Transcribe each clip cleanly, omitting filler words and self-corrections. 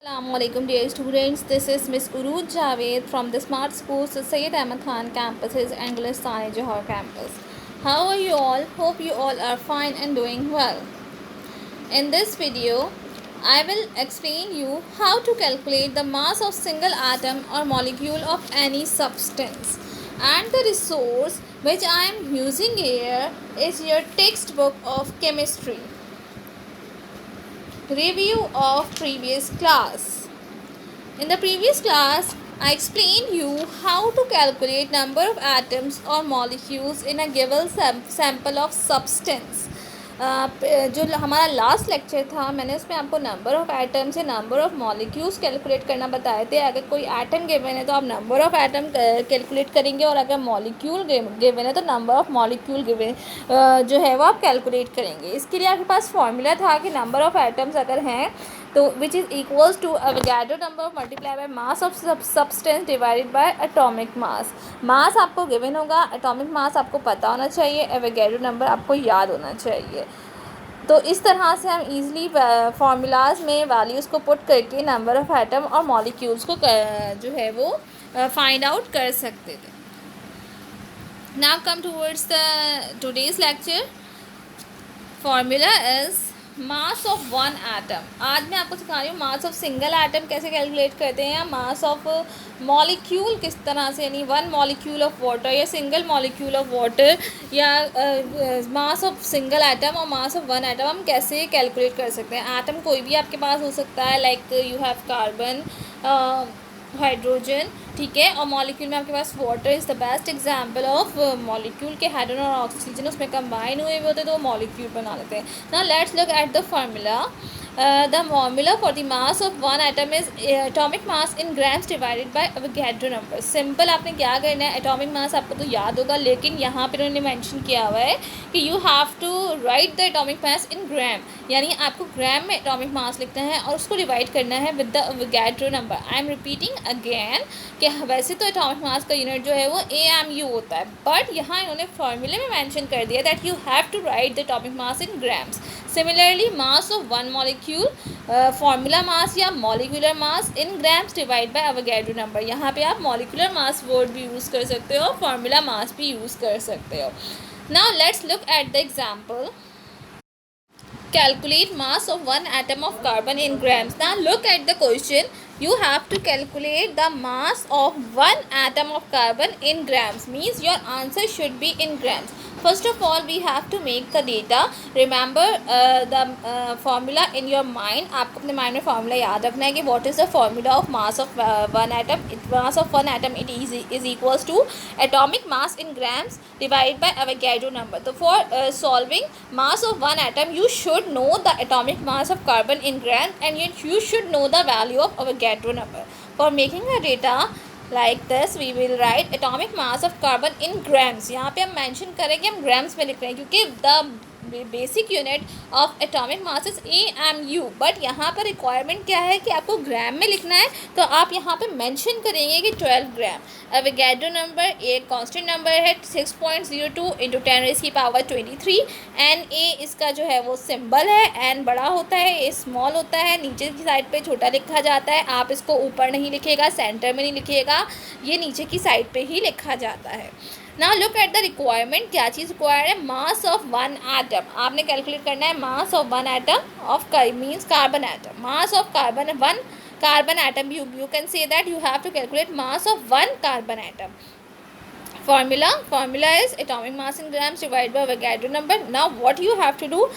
Assalamualaikum dear students, this is Miss Uruj Javed from the Smart Schools Syed Ahmad Khan campuses and Gulistan Johor campus. How are you all? Hope you all are fine and doing well. In this video, I will explain you how to calculate the mass of single atom or molecule of any substance. And the resource which I am using here is your textbook of chemistry. Review of previous class. In the previous class, I explained you how to calculate number of atoms or molecules in a given sample of substance. जो हमारा last lecture था मैंने उसमें आपको number of atoms या number of molecules calculate करना बताए थे. अगर कोई एटम गिवन है तो आप नंबर ऑफ़ एटम कैलकुलेट करेंगे और अगर मॉलिक्यूल गिवन है तो नंबर ऑफ़ मॉलिक्यूल गिवन जो है वो आप कैलकुलेट करेंगे. इसके लिए आपके पास फॉर्मूला था कि नंबर ऑफ़ एटम्स अगर हैं तो which is equals to Avogadro number multiply by mass of substance divided by atomic mass. Mass आपको गिवन होगा, एटॉमिक मास आपको पता होना चाहिए, अवोगाड्रो नंबर आपको याद होना चाहिए. तो इस तरह से हम इजीली फार्मूलाज में वैल्यूज़ को पुट करके नंबर ऑफ़ एटम और मॉलिक्यूल्स को जो है वो फाइंड आउट कर सकते थे. Now come towards the today's lecture. Formula is mass of one atom. आज मैं आपको सिखा रही हूँ मास ऑफ सिंगल एटम कैसे कैलकुलेट करते हैं या मास ऑफ मॉलिक्यूल किस तरह से, यानी वन मॉलिक्यूल ऑफ वाटर या सिंगल मॉलिक्यूल ऑफ वाटर या मास ऑफ सिंगल एटम और मास ऑफ वन एटम हम कैसे कैलकुलेट कर सकते हैं. एटम कोई भी आपके पास हो सकता है, like you have carbon, hydrogen, ठीक है, और मॉलिक्यूल में आपके पास water is the best example of molecule के हाइड्रोजन और ऑक्सीजन उसमें कंबाइन हुए होते हैं तो मॉलिक्यूल बना लेते हैं. Now let's look at the formula. The formula for the mass of one atom is atomic mass in grams divided by Avogadro number. Simple आपने क्या करना है, एटॉमिक मास आपको तो याद होगा लेकिन यहाँ पर उन्होंने मेंशन किया हुआ है कि you have to write the atomic mass in gram, यानी आपको ग्राम में एटॉमिक मास लिखना है और उसको डिवाइड करना है with the Avogadro number. I am repeating again कि वैसे तो एटॉमिक मास का यूनिट जो है वो AMU होता है, बट यहाँ इन्होंने फॉर्मूले में मेंशन कर दिया that you have to write the atomic mass in grams. Similarly mass of one molecule, formula mass या molecular mass in grams divide by Avogadro number. यहाँ पे आप मॉलिक्यूलर मास वर्ड भी यूज़ कर सकते हो, फार्मूला मास भी use कर सकते हो. Now let's look at the example. Calculate mass of one atom of carbon in grams. Now look at the question. You have to calculate the mass of one atom of carbon in grams. Means your answer should be in grams. First of all, we have to make the data. Remember the formula in your mind. आपको अपने mind में formula याद रखना है कि what is the formula of mass of one atom. Mass of one atom it is equals to atomic mass in grams divided by Avogadro number. So for solving mass of one atom, you should know the atomic mass of carbon in grams and yet you should know the value of Avogadro number. For making the data like this, we will write atomic mass of carbon in grams. यहाँ पे हम mention करेंगे, हम grams में लिख रहे हैं क्योंकि the basic unit of atomic mass is AMU. But यहाँ पर रिक्वायरमेंट क्या है कि आपको ग्राम में लिखना है, तो आप यहाँ पे मेंशन करेंगे कि 12 ग्राम. अवोगाड्रो नंबर एक कांस्टेंट नंबर है 6.02 इंटू 10⁻23. Na इसका जो है वो सिंबल है, n बड़ा होता है, a स्मॉल होता है, नीचे की साइड पे छोटा लिखा जाता है. आप इसको ऊपर नहीं लिखेगा, सेंटर में नहीं लिखिएगा, ये नीचे की साइड पे ही लिखा जाता है. Now look at the requirement. क्या चीज़ रिक्वायर्ड है? Mass of one atom. आपने कैलकुलेट करना है mass of one atom of means carbon atom. Mass of carbon one carbon atom, you can say that you have to calculate mass of one carbon atom. Formula is atomic mass in grams divided by Avogadro number. Now what you have to do,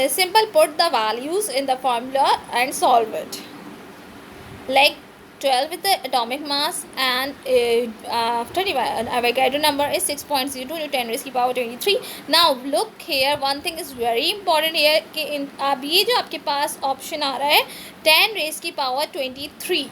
simple put the values in the formula and solve it. Like 12 with the atomic mass and after Avogadro number is 6.02 into 10⁻23. Now look here, one thing is very important here कि अब ये जो आपके पास option आ रहा है 10⁻23,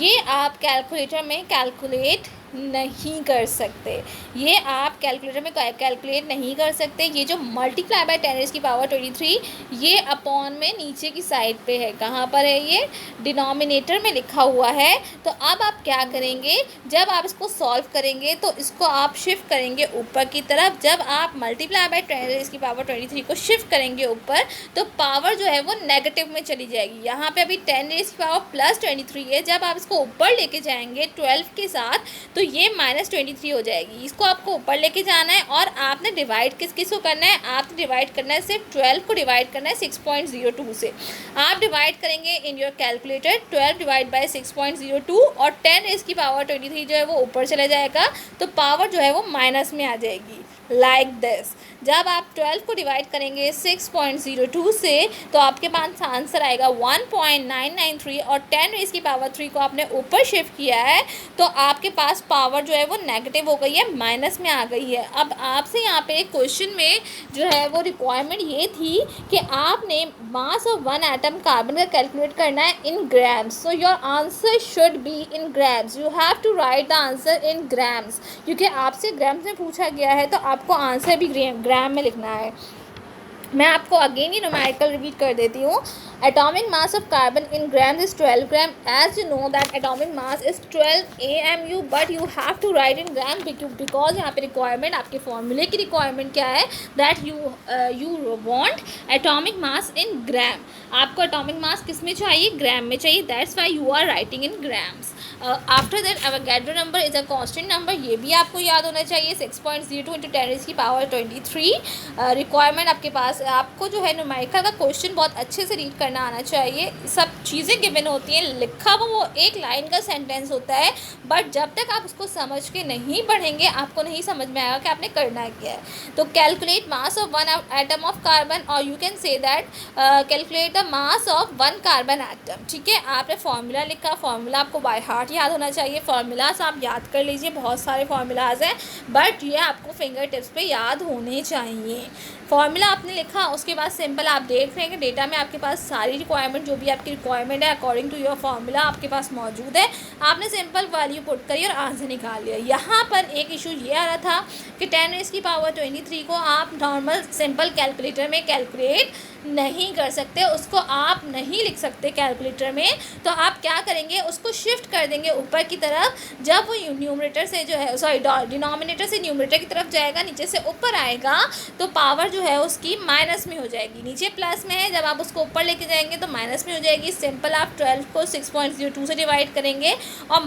ये आप calculator में कैलकुलेट नहीं कर सकते, ये आप कैलकुलेटर में कैलकुलेट नहीं कर सकते। ये जो मल्टीप्लाई बाय 10⁻23 ये अपॉन में नीचे की साइड पे है, कहाँ पर है, ये डिनोमिनेटर में लिखा हुआ है। तो अब आप क्या करेंगे, जब आप इसको सॉल्व करेंगे तो इसको आप शिफ्ट करेंगे ऊपर की तरफ। जब आप मल्टीप्लाई बाय 10⁻23 को शिफ्ट करेंगे ऊपर तो पावर जो है वो नेगेटिव में चली जाएगी। यहाँ पे अभी 10⁻+23 है, जब आप इसको ऊपर लेके जाएंगे 12 के साथ तो ये -23 हो जाएगी। इसको आपको ऊपर लेके जाना है और आपने डिवाइड किस को करना है, आपने डिवाइड करना है सिर्फ 12 को डिवाइड करना है 6.02 से। आप डिवाइड करेंगे in your calculator 12 divide by 6.02 और 10⁻23 जो है वो ऊपर चला जाएगा तो पावर जो है वो माइनस में आ जाएगी, लाइक दिस। जब आप 12 को डिवाइड करेंगे 6.02 से तो आपके पास आंसर आएगा 1.993 और 10⁻³ को आपने ऊपर शिफ्ट किया है तो आपके पास पावर जो है वो नेगेटिव हो गई है, माइनस में आ गई है। अब आपसे यहाँ पे क्वेश्चन में जो है वो रिक्वायरमेंट ये थी कि आपने mass of one atom carbon का कैलकुलेट करना है in grams. So your answer should be in grams, you have to write the answer in grams, क्योंकि आपसे ग्राम्स में पूछा गया है तो आपको आंसर भी ग्राम में लिखना है। मैं आपको अगेन ये न्यूमेरिकल रिपीट कर देती हूँ। Atomic mass of carbon in gram is 12 gram. As you know that atomic mass is 12 AMU, but you have to write in gram because यहाँ पे रिक्वायरमेंट, आपके फॉर्मूले की रिक्वायरमेंट क्या है, that you want atomic mass in gram. आपको atomic mass किस में चाहिए, ग्राम में चाहिए, that's why you are writing in grams. After that Avogadro number is a constant number, ये भी आपको याद होना चाहिए, 6.02 × 10⁻23। रिक्वायरमेंट आपके पास, आपको जो है न्यूमेरिकल का क्वेश्चन बहुत अच्छे से रीड करना आना चाहिए। सब चीज़ें गिवन होती हैं, लिखा वो एक लाइन का सेंटेंस होता है, बट जब तक आप उसको समझ के नहीं पढ़ेंगे आपको नहीं समझ में आएगा कि आपने करना क्या है। तो calculate mass of one atom of carbon, और you can say that calculate the mass of one carbon atom. ठीक है, आपने फॉर्मूला लिखा, फॉर्मूला आपको बाय हार्ट याद होना चाहिए। फार्मूलाज आप याद कर लीजिए, बहुत सारे फार्मूलाज हैं बट ये आपको फिंगर टिप्स पे याद होने चाहिए। फार्मूला आपने लिखा, उसके बाद सिंपल आप देख रहे हैं कि डेटा में आपके पास सारी रिक्वायरमेंट, जो भी आपकी रिक्वायरमेंट है अकॉर्डिंग टू योर फार्मूला आपके पास मौजूद है। आपने सिंपल वैल्यू पुट करी और आंसर निकाल लिया। यहाँ पर एक इशू ये आ रहा था कि 10⁻23 को आप नॉर्मल सिंपल कैलकुलेटर में कैलकुलेट नहीं कर सकते, उसको आप नहीं लिख सकते कैलकुलेटर में। तो आप क्या करेंगे, उसको शिफ्ट कर देंगे ऊपर की तरफ। जब वो न्यूमरेटर से जो है, सॉरी डिनोमिनेटर से न्यूमरेटर की तरफ जाएगा, नीचे से ऊपर आएगा तो पावर जो है उसकी माइनस में हो जाएगी। नीचे प्लस में है, जब आप उसको ऊपर लेके जाएंगे तो माइनस में हो जाएगी। सिंपल आप 12 को 6.02 से डिवाइड करेंगे और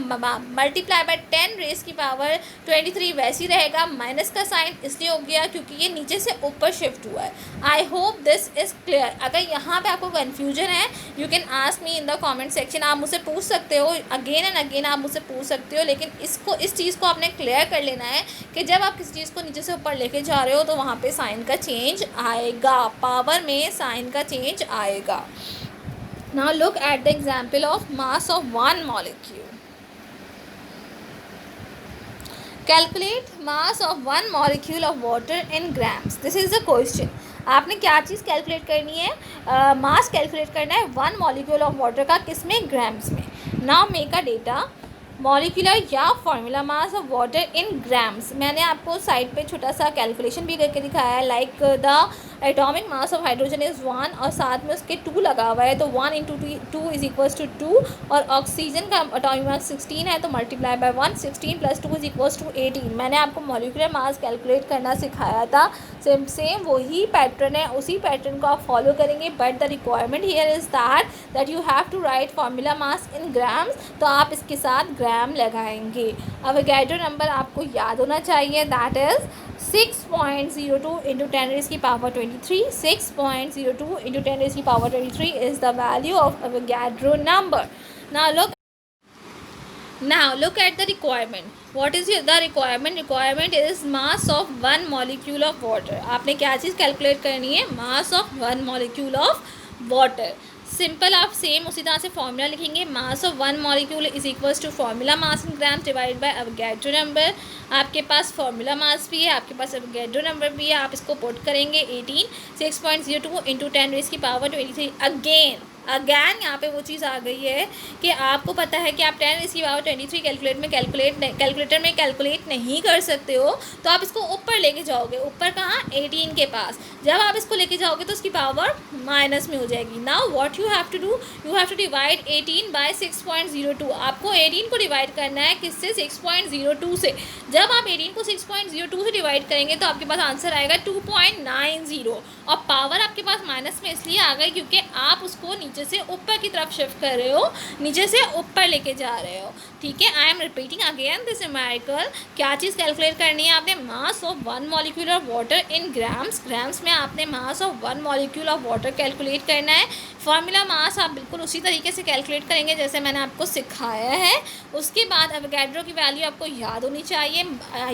मल्टीप्लाई बाय 10⁻23 वैसी रहेगा। माइनस का साइन इसलिए हो गया क्योंकि ये नीचे से ऊपर शिफ्ट हुआ है। I hope this is clear. अगर यहाँ पे आपको कन्फ्यूजन है you can ask me in the comment section, आप मुझसे पूछ सकते हो, अगेन एंड अगेन आप मुझसे पूछ सकते हो। लेकिन इस चीज़ को आपने क्लियर कर लेना है कि जब आप किसी चीज़ को नीचे से ऊपर लेके जा रहे हो तो वहाँ पे साइन का चेंज आएगा, पावर में साइन का चेंज आएगा। Now look at the example of mass of one molecule. Calculate mass of one molecule of water in grams. This is the question. आपने क्या चीज़ कैलकुलेट करनी है, मास कैलकुलेट करना है वन मॉलिक्यूल ऑफ वाटर का, किस में, ग्राम्स में। Now make a data molecular या formula mass of water in grams. मैंने आपको साइड पे छोटा सा कैलकुलेशन भी करके दिखाया है, like the atomic mass of hydrogen is 1 और साथ में उसके 2 लगा हुआ है तो 1 × 2 इज इक्वल्स टू 2। और ऑक्सीजन का एटॉमिक मास 16 है तो multiply by 1, 16 + 2 is equals to 18। मैंने आपको मॉलिक्यूलर मास कैलकुलेट करना सिखाया था, सेम वही पैटर्न है, उसी पैटर्न को आप फॉलो करेंगे। But the requirement here is that you have to write formula mass in grams, तो आप इसके साथ ग्राम लगाएंगे। एवोगाड्रो नंबर आपको याद होना चाहिए, that is 6.02 × 10⁻23। 6.02 × 10⁻23 is the value of Avogadro number. Now look at the requirement. What is the requirement? Requirement is mass of one molecule of water. आपने क्या चीज़ कैलकुलेट करनी है, mass of one molecule of water. Simple आप same उसी तरह से formula लिखेंगे, mass of one molecule is equals to formula mass in gram divide by Avogadro number. आपके पास फॉर्मूला मास भी है, आपके पास एवोगाड्रो नंबर भी है, आप इसको पुट करेंगे 18। 6.02 × 10⁻23 अगेन अगैन यहाँ पे वो चीज़ आ गई है कि आपको पता है कि आप 10⁻23 कैलकुलेटर में कैलकुलेट नहीं कर सकते हो, तो आप इसको ऊपर लेके जाओगे। ऊपर कहाँ? 18 के पास। जब आप इसको लेके जाओगे तो उसकी पावर माइनस में हो जाएगी। Now what you have to do, you have to divide 18 by 6.02। आपको 18 को डिवाइड करना है किससे? 6.02 से। जब आप 18 को 6.02 से डिवाइड करेंगे तो आपके पास आंसर आएगा 2.90, और पावर आपके पास माइनस में इसलिए आ गई क्योंकि आप उसको नीचे से ऊपर की तरफ शिफ्ट कर रहे हो, नीचे से ऊपर लेके जा रहे हो। ठीक है, I am repeating again this numerical. क्या चीज़ कैलकुलेट करनी है आपने? Mass of 1 molecule of water in grams. Grams में आपने mass of 1 molecule of water calculate करना है। फार्मूला मास आप बिल्कुल उसी तरीके से कैलकुलेट करेंगे जैसे मैंने आपको सिखाया है। उसके बाद एवोगैड्रो की वैल्यू आपको याद होनी चाहिए।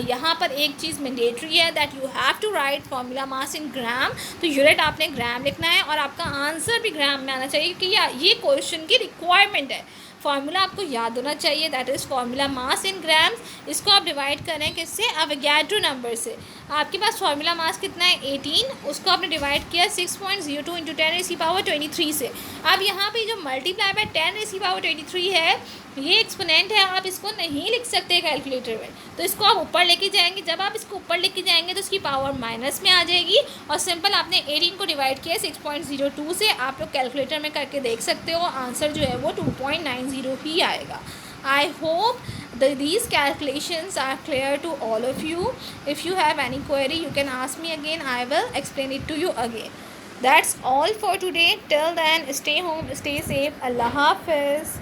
यहाँ पर एक चीज़ मैंडेटरी है, that you have to write formula mass in gram. तो यूनिट आपने ग्राम लिखना है और आपका आंसर भी ग्राम में आना चाहिए, क्योंकि ये क्वेश्चन की रिक्वायरमेंट है। फार्मूला आपको याद होना चाहिए, that is formula mass in grams. इसको आप डिवाइड करें किससे? एवोगैड्रो नंबर से। आपके पास फार्मूला मास कितना है? 18। उसको आपने डिवाइड किया 6.02 इंटू 10⁻23 से। अब यहाँ पे जो मल्टीप्लाई बाय 10⁻23 है, ये एक्सपोनेंट है, आप इसको नहीं लिख सकते कैलकुलेटर में, तो इसको आप ऊपर लेके जाएंगे। जब आप इसको ऊपर लेके जाएंगे तो इसकी पावर माइनस में आ जाएगी, और सिंपल आपने 18 को डिवाइड किया 6.02 से। आप लोग कैलकुलेटर में करके देख सकते हो, आंसर जो है वो 2.90 ही आएगा। I hope these calculations are clear to all of you. If you have any query, you can ask me again. I will explain it to you again. That's all for today. Till then, stay home, stay safe. Allah Hafiz.